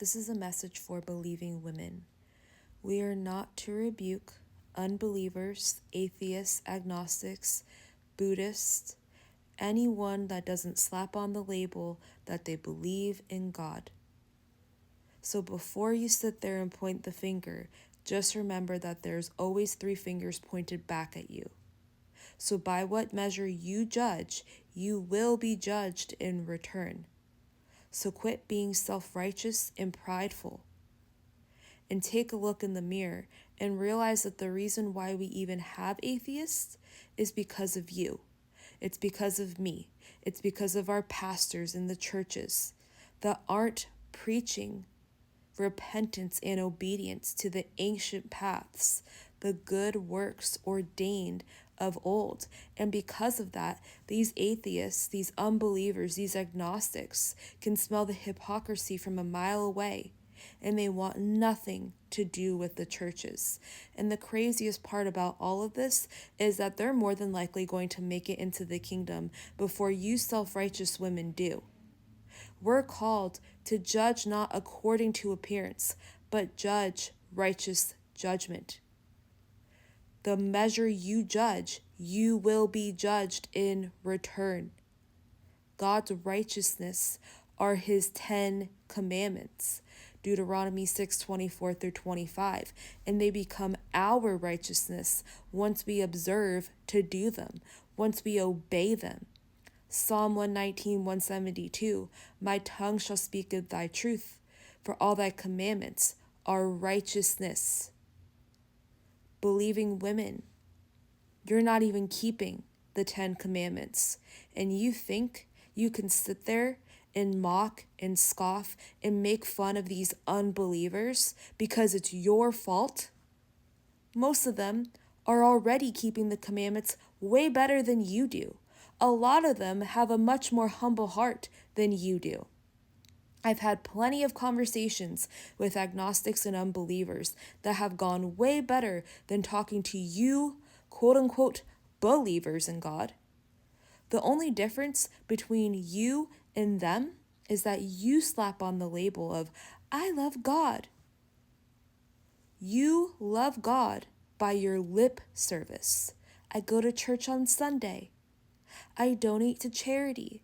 This is a message for believing women. We are not to rebuke unbelievers, atheists, agnostics, Buddhists, anyone that doesn't slap on the label that they believe in God. So before you sit there and point the finger, just remember that there's always 3 fingers pointed back at you. So by what measure you judge, you will be judged in return. So quit being self-righteous and prideful. And take a look in the mirror and realize that the reason why we even have atheists is because of you. It's because of me. It's because of our pastors in the churches that aren't preaching repentance and obedience to the ancient paths, the good works ordained of old. And because of that, these atheists, these unbelievers, these agnostics can smell the hypocrisy from a mile away, and they want nothing to do with the churches. And the craziest part about all of this is that they're more than likely going to make it into the kingdom before you self-righteous women do. We're called to judge not according to appearance, but judge righteous judgment. The measure you judge, you will be judged in return. God's righteousness are his 10 commandments, Deuteronomy 6:24 through 25, and they become our righteousness once we observe to do them, once we obey them. Psalm 119, 172, my tongue shall speak of thy truth, for all thy commandments are righteousness. Believing women, you're not even keeping the 10 commandments, and you think you can sit there and mock and scoff and make fun of these unbelievers because it's your fault? Most of them are already keeping the commandments way better than you do. A lot of them have a much more humble heart than you do. I've had plenty of conversations with agnostics and unbelievers that have gone way better than talking to you, quote unquote, believers in God. The only difference between you and them is that you slap on the label of, I love God. You love God by your lip service. I go to church on Sunday. I donate to charity.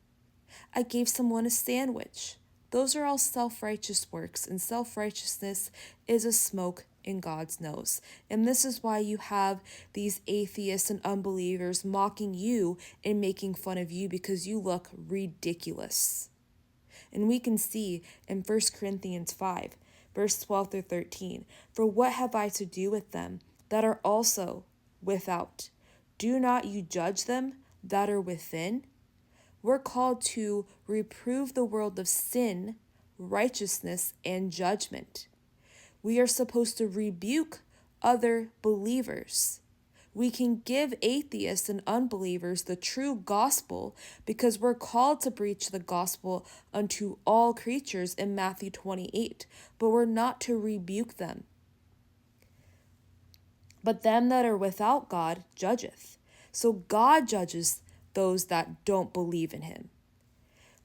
I gave someone a sandwich. Those are all self-righteous works, and self-righteousness is a smoke in God's nose. And this is why you have these atheists and unbelievers mocking you and making fun of you, because you look ridiculous. And we can see in 1 Corinthians 5, verse 12 through 13, for what have I to do with them that are also without? Do not you judge them that are within? We're called to reprove the world of sin, righteousness, and judgment. We are supposed to rebuke other believers. We can give atheists and unbelievers the true gospel because we're called to preach the gospel unto all creatures in Matthew 28, but we're not to rebuke them. But them that are without God judgeth. So God judges those that don't believe in him.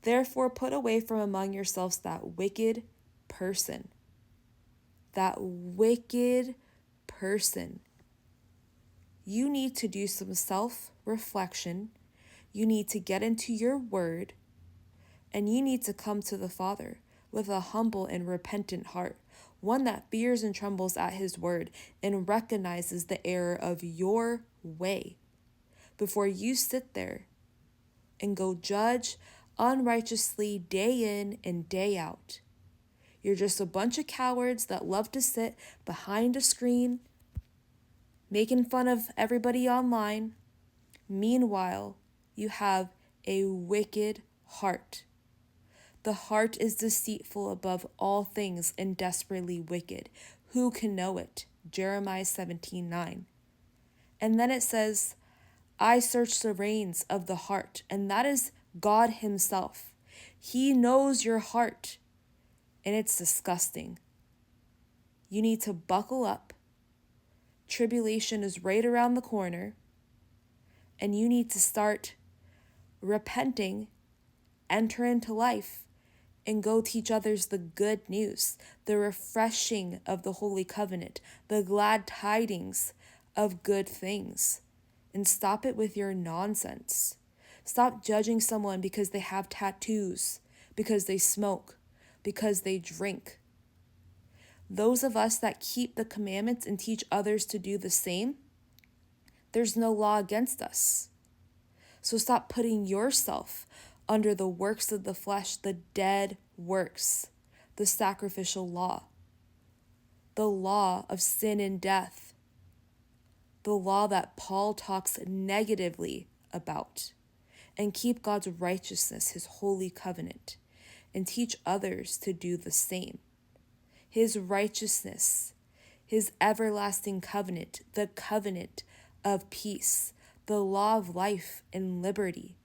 Therefore, put away from among yourselves that wicked person. That wicked person. You need to do some self-reflection. You need to get into your word, and you need to come to the Father with a humble and repentant heart, one that fears and trembles at his word and recognizes the error of your way, before you sit there and go judge unrighteously day in and day out. You're just a bunch of cowards that love to sit behind a screen, making fun of everybody online. Meanwhile, you have a wicked heart. The heart is deceitful above all things and desperately wicked. Who can know it? Jeremiah 17:9. And then it says, I search the reins of the heart, and that is God himself. He knows your heart, and it's disgusting. You need to buckle up. Tribulation is right around the corner, and you need to start repenting, enter into life, and go teach others the good news, the refreshing of the Holy Covenant, the glad tidings of good things. And stop it with your nonsense. Stop judging someone because they have tattoos, because they smoke, because they drink. Those of us that keep the commandments and teach others to do the same, there's no law against us. So stop putting yourself under the works of the flesh, the dead works, the sacrificial law, the law of sin and death, the law that Paul talks negatively about, and keep God's righteousness, his holy covenant, and teach others to do the same. His righteousness, his everlasting covenant, the covenant of peace, the law of life and liberty,